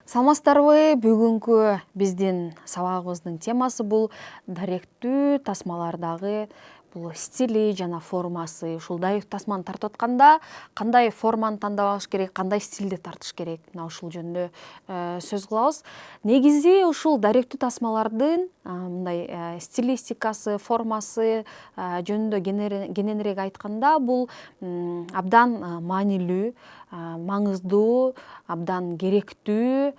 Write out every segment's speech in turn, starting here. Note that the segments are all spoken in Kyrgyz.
Саламатсыздарбы, бүгүнкү биздин сабагыбыздын темасы бул даректүү тасмалардагы бул стили жана формасы. Ушул даректүү тасманы тартып атканда кандай форманы тандап алыш керек, кандай стилди тартыш керек, мына ушул жөнүндө сөз кылабыз. Негизи ушул даректүү тасмалардын мындай стилистикасы, формасы жөнүндө кененирээк айтканда бул абдан маанилүү, маңыздуу, абдан керектүү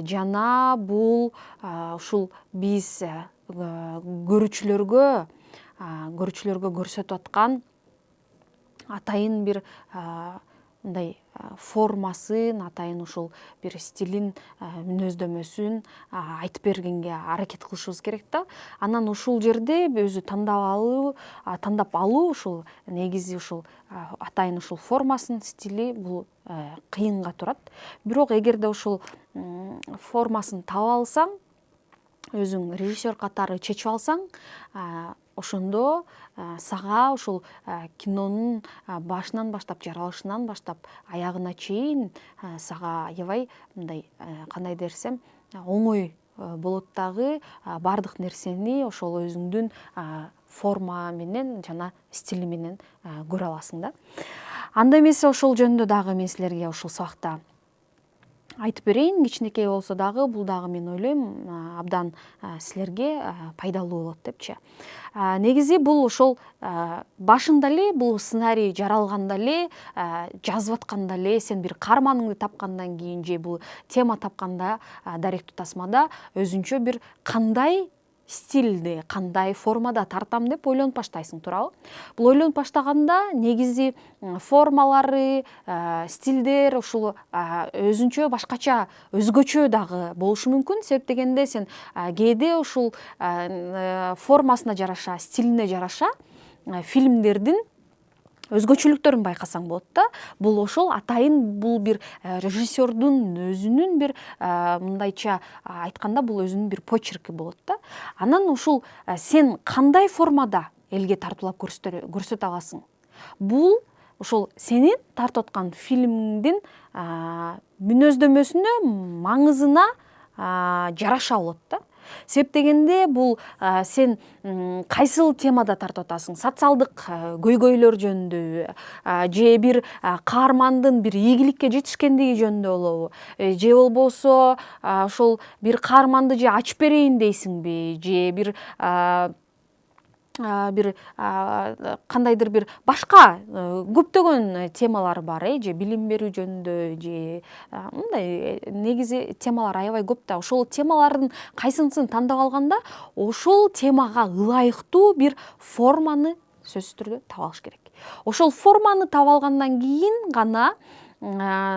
жана бул ушул биз көрүүчүлөргө көрсөтүп аткан атайын бир мындай формасын, атайын ушул бир стилин, мүнөздөмөсүн айтып бергенге аракет кылышыбыз керек да. Анан ушул жерде өзү тандап алуу ушул негизи ушул атайын ушул формасын, стили бул кыйынга турат. Бирок эгерде ушул формасын таап алсаң, өзүң режиссер катары чечип алсаң, ошондо сага ушул кинонун башынан баштап, жаралышынан баштап, аягына чейин сага аябай мындай кандай десем, оңой болот дагы баардык нерсени ошол өзүңдүн форма менен жана стили менен көрө аласың да. Анда эмесе ошол жөнүндө дагы мен силерге ушул сабакта айтып берейин, кичинекей болсо дагы, бул дагы мен ойлойм абдан силерге пайдалуу болот депчи. Негизи бул ошол башында эле, бул сценарий жаралганда эле, жазып атканда эле, сен бир каарманыңды тапкандан кийин же бул тема тапканда даректүү тасмада өзүнчө бир кандай стилде, кандай формада тартам деп ойлонуп баштайсың, туурабы? Бул ойлонуп баштаганда негизи формалары, стилдер ушул өзүнчө башкача, өзгөчө дагы болушу мүмкүн. Себеп дегенде сен кээде ушул формасына жараша, стилине жараша фильмдердин өзгөчөлүктөрүн байкасаң болот да. Бул ошол атайын бул бир режиссердун өзүнүн бир мындайча айтканда бул өзүнүн бир почерки болот да. Анан ушул сен кандай формада элге тартуулап көрсөтө аласың? Бул ошол сенин тартып аткан фильмиңдин мүнөздөмөсүнө, маңызына жараша болот да. Себеп дегенде бул сен кайсыл темада тартып атасың? Социалдык көйгөйлөр жөнүндө же бир каармандын бир ийгиликке жетишкендиги жөнүндө болобу? Же болбосо ошол бир каарманды же ачып берейин дейсиңби? Же бир кандайдыр бир башка көптөгөн темалар бар, же билим берүү жөнүндө, же мындай негизи темалар аябай көп да. Ошол темалардын кайсынысын тандап алганда, ошол темага ылайыктуу бир форманы сөзсүз түрдө таап алыш керек. Ошол форманы таап алгандан кийин гана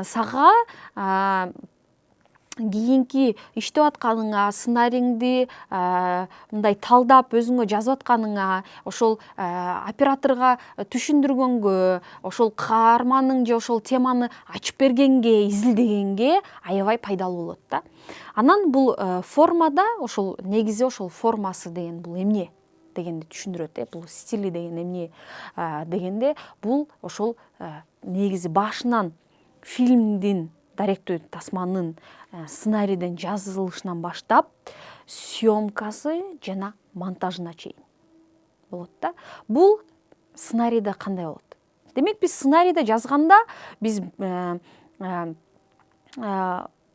сага кийинки иштеп атканыңа, сценарийиңди мындай талдап өзүңө жазып атканыңа, ошол операторго түшүндүргөнгө, ошол каарманың же ошол теманы ачып бергенге, изилдегенге аябай пайдалуу болот да. Анан бул формада ошол негизи ошол формасы деген бул эмне дегенди түшүндүрөт. Бул стили деген эмне дегенде, бул ошол негизи башынан фильмдин, даректүү тасманын сценарийден жазылышынан баштап съемкасы жана монтажына чейин болот да. Бул сценарийде кандай болот? Демек биз сценарийде жазганда, биз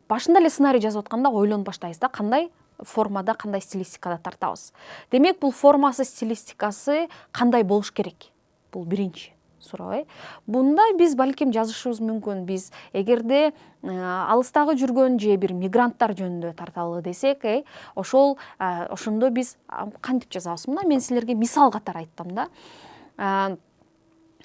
башында эле сценарий жазып атканда ойлонуп баштайбыз да, кандай формада, кандай стилистикада тартабыз. Демек бул формасы, стилистикасы кандай болуш керек? Бул биринчи суроо. Бунда биз балким жазышыбыз мүмкүн. Биз эгерде алыстагы жүргөн же бир мигранттар жөнүндө тарталы десек, ошондо биз кантип жазабыз? Мына мен силерге мисал катары айттым да.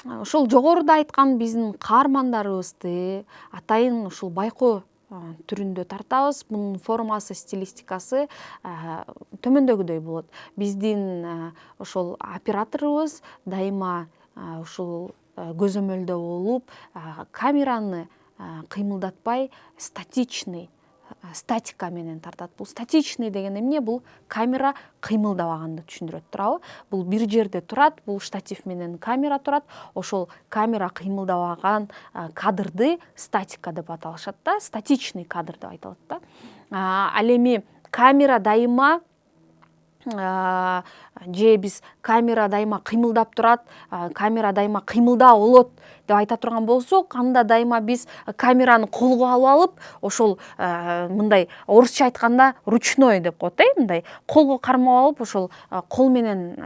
Ошол жогоруда айткан биздин каармандарыбызды атайын ушул байкоо түрүндө тартабыз. Мунун формасы, стилистикасы төмөндөгүдөй болот. Биздин ошол операторубуз дайыма ушул көзөмөлдө болуп, камераны кыймылдатпай, статичный статика менен тартат. Бул статичный деген эмне? Бул камера кыймылдабаганды түшүндүрөт, туурабы? Бул бир жерде турат, бул штатив менен камера турат. Ошол камера кыймылдабаган кадрды статика деп аталышат да, статичный кадр деп айтылат да. Ал эми камера дайыма же биз камера дайыма кыймылдап турат, камера дайыма кыймылдаа болот деп айта турган болсок, анда дайыма биз камераны колго алып, ошол мындай орусча айтканда ручной деп коет, мындай колго кармап алып, ошол кол менен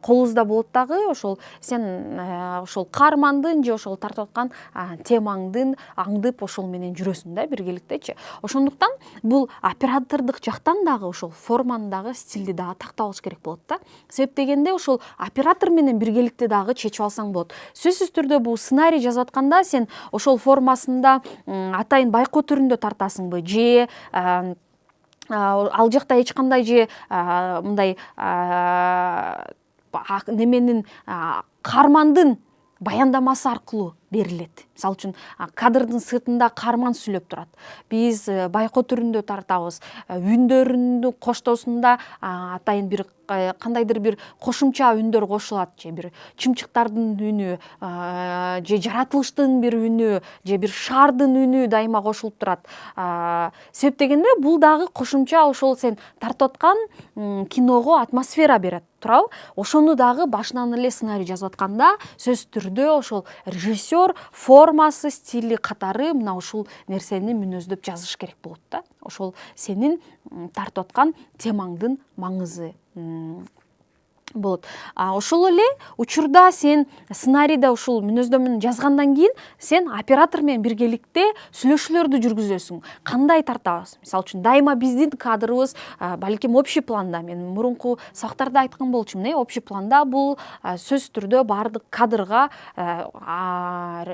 колубузда болот дагы, ошол сен ошол каармандын же ошол тартып аткан темаңдын аңдып ошол менен жүрөсүң да биргеликтечи. Ошондуктан бул оператордук жактан дагы ошол форманы дагы стилди дагы тактап алыш керек болот да. Себеп дегенде ошол оператор менен биргеликте дагы чечип алсаң болот. Сөзсүз түрдө бул сценарий жазып атканда сен ошол формасында атайын байкоо түрүндө тартасыңбы, же ал жакта эч кандай же мындай неменин каармандын баяндамасы аркылуу берилет. Мисалы үчүн кадрдын сыртында каарман сүйлөп турат. Биз байкоо түрүндө тартабыз. Үндөрүндүн коштоосунда атайын бир кандайдыр бир кошумча үндөр кошулат, же бир чымчыктардын үнү, же жаратылыштын бир үнү, же бир шаардын үнү дайыма кошулуп турат. Себеп дегенде бул дагы кошумча ошол сен тартып аткан киного атмосфера берет, туурабы? Ошону дагы башынан эле сценарий жазып атканда сөзсүз түрдө ошол режиссер формасы, стили катары мына ушул нерсени мүнөздөп жазыш керек болот да. Ошол сенин тартып аткан темаңдын маңызы болот. Ошол эле учурда сен сценарийде ушул мүнөздөмөнү жазгандан кийин сен оператор менен биргеликте сүйлөшүүлөрдү жүргүзөсүң. Кандай тартабыз? Мисалы үчүн дайыма биздин кадрыбыз балким общий планда, мен мурунку сабактарда айткан болчумун, общий планда бул сөзсүз түрдө баардык кадрга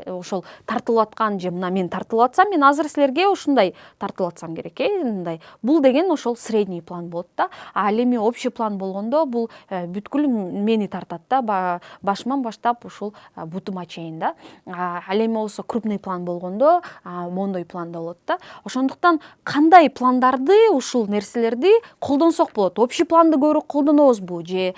ошол тартылып аткан, же мына мен тартылып атсам, мен азыр силерге ушундай тартылып атсам керек, мындай. Бул деген ошол средний план болот да. Ал эми общий план болгондо бул бүткүл мени тартат да, башыман баштап ушул бутума чейин да. Ал эми болсо крупный план болгондо мондой планда болот да. Ошондуктан кандай пландарды, ушул нерселерди колдонсок болот? Общий планды көбүрөөк колдонобузбу, же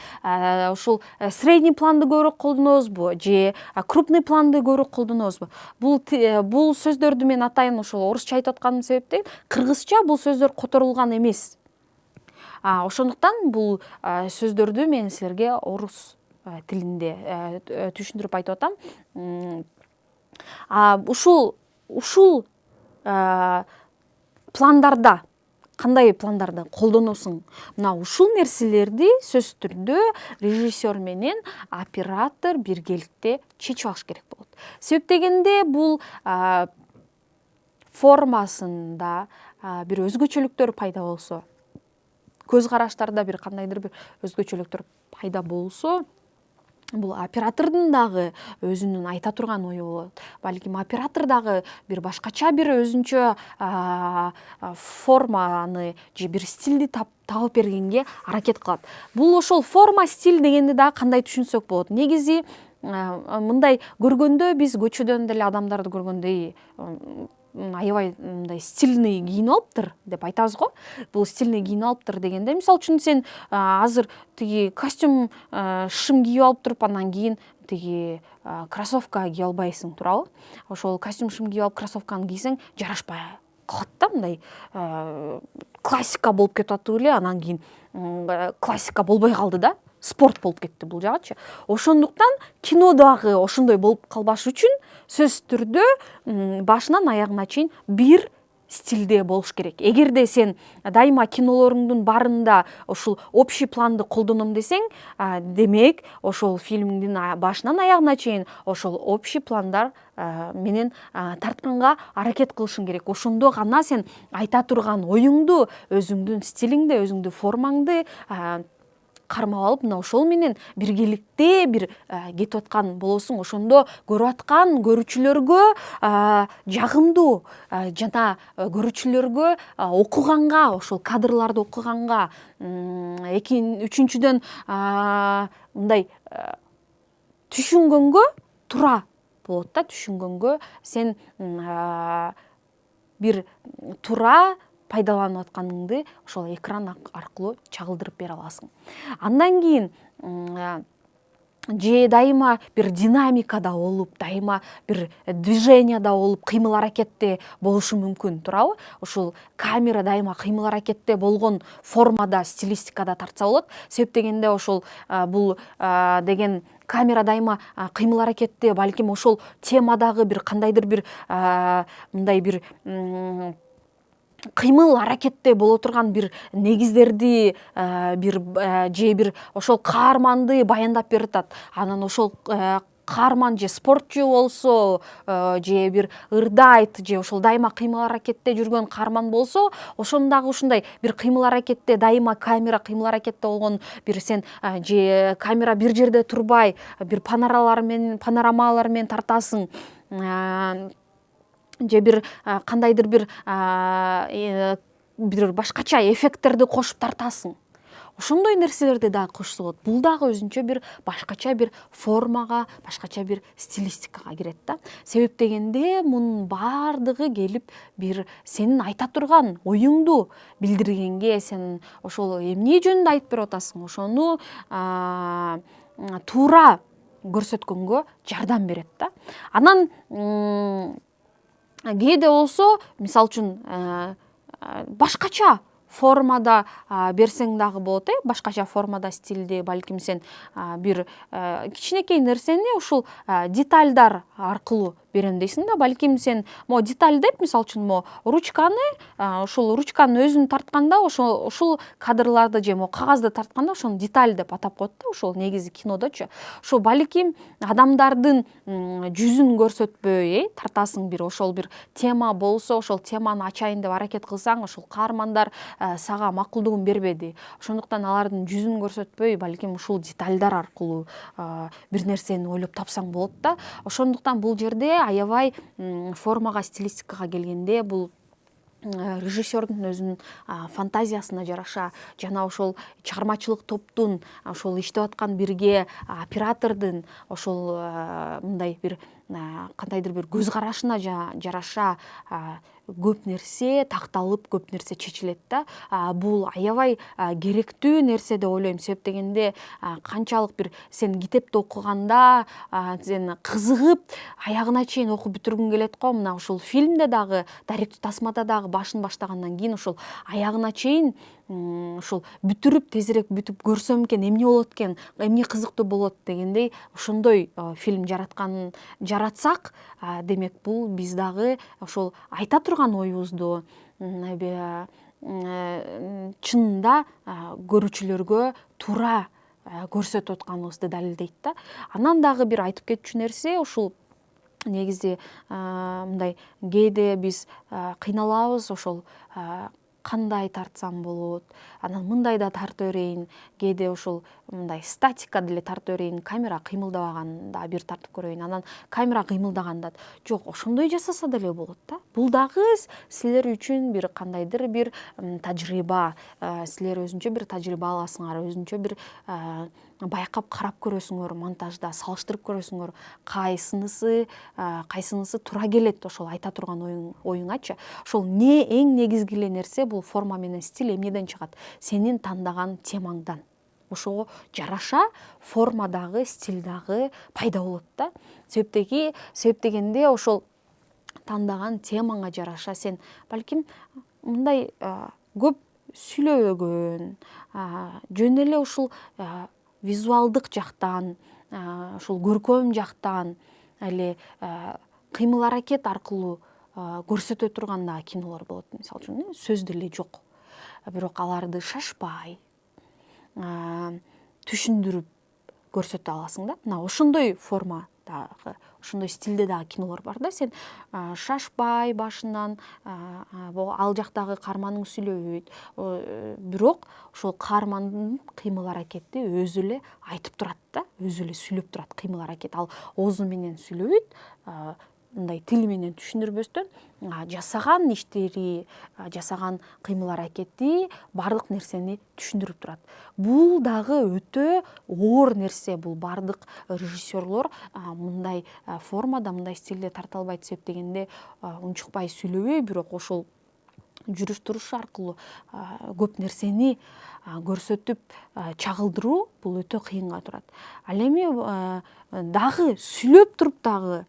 ушул средний планды көбүрөөк колдонобузбу, же крупный планды көбүрөөк колдонобузбу? Бул сөздөрдү мен атайын ошол орусча айтып атканым себептен, кыргызча бул сөздөр которулган эмес. Ошондуктан бул сөздөрдү мен силерге орус тилинде түшүндүрүп айтып атам. Ушул пландарда кандай пландарды колдоносуң? Мына ушул нерселерди сөзсүз түрдө режиссер менен оператор биргеликте чечип алыш керек болот. Себеп дегенде бул формасында бир өзгөчөлүктөр пайда болсо, көз караштарда бир кандайдыр бир өзгөчөлүктөр пайда болсо, бул оператордун дагы өзүнүн айта турган ою болот. Балким оператор дагы бир башкача бир өзүнчө форманы же бир стилди табып бергенге аракет кылат. Бул ошол форма, стиль дегенди дагы кандай түшүнсөк болот? Негизи мындай көргөндө биз көчөдөн деле адамдарды көргөндө аябай мындай стильный кийинип алыптыр деп айтабыз го. Бул стильный кийинип алыптыр дегенде, мисалы үчүн сен азыр тиги костюм шым кийип алып туруп, андан кийин тиги кроссовка кийип албайсың, туурабы? Ошол костюм шым кийип алып кроссовканы кийсең жарашпай калат да, мындай классика болуп кетип атты беле, анан кийин классика болбой калды да. Спорт болуп кетти бул жагычы. Ошондуктан кино дагы ошондой болуп калбаш үчүн сөзсүз түрдө башынан аягына чейин бир стилде болуш керек. Эгерде сен дайыма кинолоруңдун барында ушул общий планды колдоном десең, демек ошол фильмиңдин башынан аягына чейин ошол общий пландар менен тартканга аракет кылышың керек. Ошондо гана сен айта турган оюңду, өзүңдүн стилиңди, өзүңдүн формаңды кармап алып, мына ошол менен биргеликте бир кетип аткан болосуң. Ошондо көрүп аткан көрүүчүлөргө жагымдуу жана көрүүчүлөргө окуганга, ошол кадрларды окуганга, үчүнчүдөн мындай түшүнгөнгө туура болот да. Түшүнгөнгө сен бир туура пайдаланып атканыңды ошол экран аркылуу чагылдырып бере аласың. Андан кийин же дайыма бир динамикада болуп, дайыма бир движенияда болуп, кыймыл аракетте болушу мүмкүн, туурабы? Ушул камера дайыма кыймыл аракетте болгон формада, стилистикада тартса болот. Себеп дегенде ошол бул деген камера дайыма кыймыл аракетте, балким ошол темадагы бир кандайдыр бир мындай бир кыймыл аракетте боло турган бир негиздерди бир же бир ошол каарманды баяндап берип атат. Анан ошол каарман же спортчу болсо, же бир ырдайт, же ошол дайыма кыймыл аракетте жүргөн каарман болсо, ошондагы ушундай бир кыймыл аракетте, дайыма камера кыймыл аракетте болгон бир сен же камера бир жерде турбай, бир панорамалар менен тартасың, же бир кандайдыр бир башкача эффекттерди кошуп тартасың. Ошондой нерселерди дагы кошсо болот. Бул дагы өзүнчө бир башкача бир формага, башкача бир стилистикага кирет да. Себеп дегенде мунун баардыгы келип бир сенин айта турган оюңду билдиргенге, сен ошол эмне жөнүндө айтып берип атасың, ошону туура көрсөткөнгө жардам берет да. Анан кээде болсо, мисалы үчүн башкача формада берсең дагы болот, башкача формада, стилде, балким сен бир кичинекей нерсени ушул детальдар аркылуу берем дейсиң да. Балким сен могу деталь деп, мисалы үчүн ручканы, ушул ручканын өзүн тартканда, ушул кадрларды же кагазды тартканда ошону деталь деп атап коет да, ушул негизи кинодочу. Ошол балким адамдардын жүзүн көрсөтпөй тартасың, бир ошол бир тема болсо, ошол теманы ачайын деп аракет кылсаң, ошол каармандар сага макулдугун бербеди. Ошондуктан алардын жүзүн көрсөтпөй, балким ушул детальдар аркылуу бир нерсени ойлоп тапсаң болот да. Ошондуктан бул жерде аябай формага, стилистикага келгенде бул режиссердун өзүнүн фантазиясына жараша, жана ошол чыгармачылык топтун, ошол иштеп аткан бирге оператордун ошол мындай бир кандайдыр бир көз карашына жараша көп нерсе такталып, көп нерсе чечилет да. Бул аябай керектүү нерсе деп ойлойм. Себеп дегенде канчалык бир сен китепти окуганда сен кызыгып аягына чейин окуп бүтүргүң келет го. Мына ушул фильмде дагы, даректүү тасмада дагы башын баштагандан кийин ошол аягына чейин ушул бүтүрүп, тезирээк бүтүп көрсөм экен, эмне болот экен, эмне кызыктуу болот дегендей ошондой фильм жаратсак, демек бул биз дагы ошол айта турган оюбузду чынында көрүүчүлөргө туура көрсөтүп атканыбызды далилдейт да. Анан дагы бир айтып кетчү нерсе, ушул негизи мындай кээде биз кыйналабыз, ошол кандай тартсам болот, анан мындай да тартып берейин, кээде ушул мындай статика деле тартып берейин, камера кыймылдабаганда бир тартып көрөйүн, анан камера кыймылдаганда жок, ошондой жасаса деле болот да. Бул дагы силер үчүн бир кандайдыр бир тажрыйба, силер өзүнчө бир тажрыйба аласыңар, өзүнчө бир байкап карап көрөсүңөр, монтажда салыштырып көрөсүңөр, кайсынысы туура келет ошол айта турган оюңачы. Ошол эң негизги эле нерсе бул форма менен стиль эмнеден чыгат? Сенин тандаган темаңдан. Ошого жараша форма дагы, стиль дагы пайда болот да. Себеп дегенде ошол тандаган темаңа жараша сен балким мындай көп сүйлөбөгөн, жөн эле ушул визуалдык жактан, ушул көркөм жактан эле кыймыл аракет аркылуу көрсөтө турган дагы кинолор болот. Мисалы үчүн сөз деле жок, бирок аларды шашпай түшүндүрүп көрсөтө аласың да. Мына ошондой форма дагы, ошондой стилде дагы кинолор бар да. Сен шашпай башынан ал жактагы каарманың сүйлөбөйт, бирок ошол каармандын кыймыл аракети өзү эле айтып турат да, өзү эле сүйлөп турат кыймыл аракет. Ал оозу менен сүйлөбөйт, мындай тил менен түшүндүрбөстөн жасаган иштери, жасаган кыймыл аракети баардык нерсени түшүндүрүп турат. Бул дагы өтө оор нерсе. Бул баардык режиссерлор мындай формада, мындай стилде тарта албайт. Себеп дегенде унчукпай сүйлөбөй, бирок ошол жүрүш туруш аркылуу көп нерсени көрсөтүп чагылдыруу бул өтө кыйынга турат. Ал эми дагы сүйлөп туруп дагы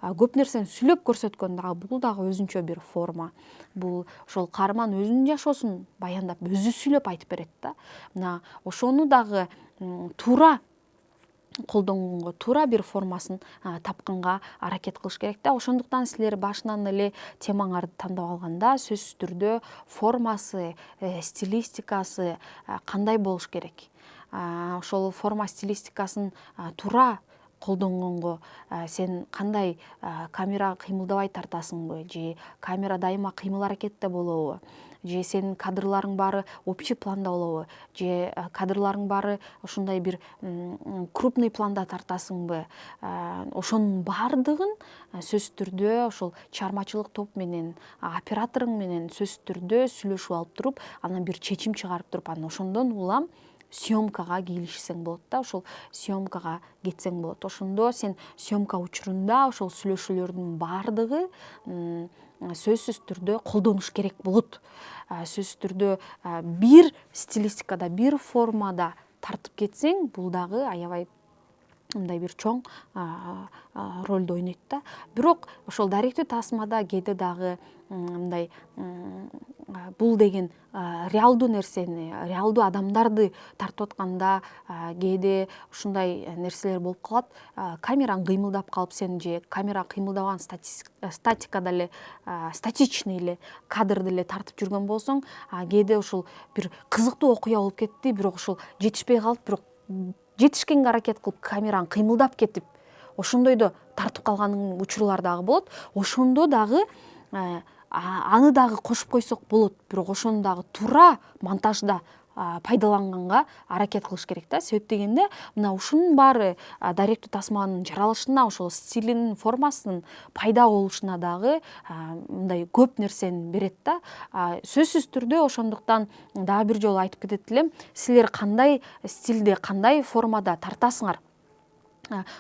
көп нерсени сүйлөп көрсөткөн дагы бул дагы өзүнчө бир форма. Бул ошол каарман өзүнүн жашоосун баяндап, өзү сүйлөп айтып берет да. Мына ошону дагы туура колдонгонго, туура бир формасын тапканга аракет кылыш керек да. Ошондуктан силер башынан эле темаңарды тандап алганда сөзсүз түрдө формасы, стилистикасы кандай болуш керек. Ошол форма стилистикасын туура колдонгонго сен кандай камера кыймылдабай тартасыңбы, же камера дайыма кыймыл аракетте болобу, же сенин кадрларың баары общий планда болобу, же кадрларың баары ушундай бир крупный планда тартасыңбы. Ошонун баардыгын сөзсүз түрдө ошол чыгармачылык топ менен, операторуң менен сөзсүз түрдө сүйлөшүп алып туруп, анан бир чечим чыгарып туруп, анан ошондон улам съемкага кийлишсең болот да, ошол съемкага кетсең болот. Ошондо сен съемка учурунда ошол сүйлөшүүлөрдүн баардыгы сөзсүз түрдө колдонуш керек болот. Сөзсүз түрдө бир стилистикада, бир формада тартып кетсең, бул дагы аябай мындай бир чоң ролду ойнойт да. Бирок ошол даректүү тасмада кээде дагы мындай бул деген реалдуу нерсени, реалдуу адамдарды тартып атканда кээде ушундай нерселер болуп калат. Камераң кыймылдап калып, сен же камера кыймылдабаган статикада эле, статичный эле кадрды эле тартып жүргөн болсоң, кээде ушул бир кызыктуу окуя болуп кетти, бирок ушул жетишпей калып, бирок жетишкенге аракет кылып камераң кыймылдап кетип, ошондойдо тартып калганың учурлар дагы болот. Ошондо дагы аны дагы кошуп койсок болот, бирок ошону дагы туура монтажда пайдаланганга аракет кылыш керек да. Себеп дегенде мына ушунун баары даректүү тасманын жаралышына, ошол стилинин, формасынын пайда болушуна дагы мындай көп нерсени берет да. Сөзсүз түрдө ошондуктан дагы бир жолу айтып кетет элем, силер кандай стилде, кандай формада тартасыңар,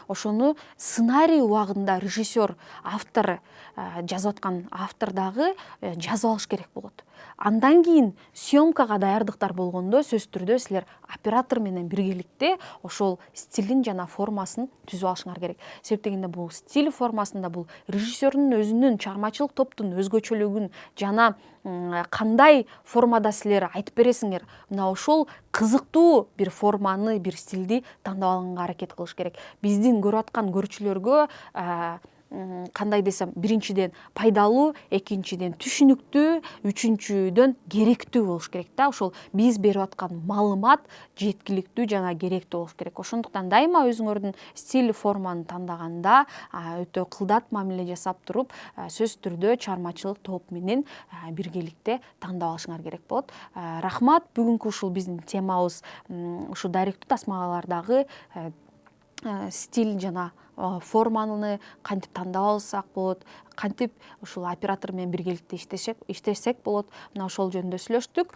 ошону сценарий убагында режиссер, автор, жазып аткан автор дагы жазып алыш керек болот. Андан кийин съемкага даярдыктар болгондо сөзсүз түрдө силер оператор менен биргеликте ошол стилин жана формасын түзүп алышыңар керек. Себеп дегенде бул стиль формасында бул режиссердун өзүнүн, чыгармачылык топтун өзгөчөлүгүн жана кандай формада силер айтып бересиңер, мына ошол кызыктуу бир форманы, бир стилди тандап алганга аракет кылыш керек. Биздин көрүп аткан көрүүчүлөргө кандай десем, биринчиден пайдалуу, экинчиден түшүнүктүү, үчүнчүдөн керектүү болуш керек да. Ошол биз берип аткан маалымат жеткиликтүү жана керектүү болуш керек. Ошондуктан дайыма өзүңөрдүн стиль, форманы тандаганда өтө кылдат мамиле жасап туруп, сөзсүз түрдө чыгармачылык топ менен биргеликте тандап алышыңар керек болот. Рахмат. Бүгүнкү ушул биздин темабыз ушу даректүү тасмалардагы стиль жана форманы кантип тандап алсак болот, кантип ушул оператор менен биргеликте иштесек болот. Мына ошол жөнүндө сүйлөштүк.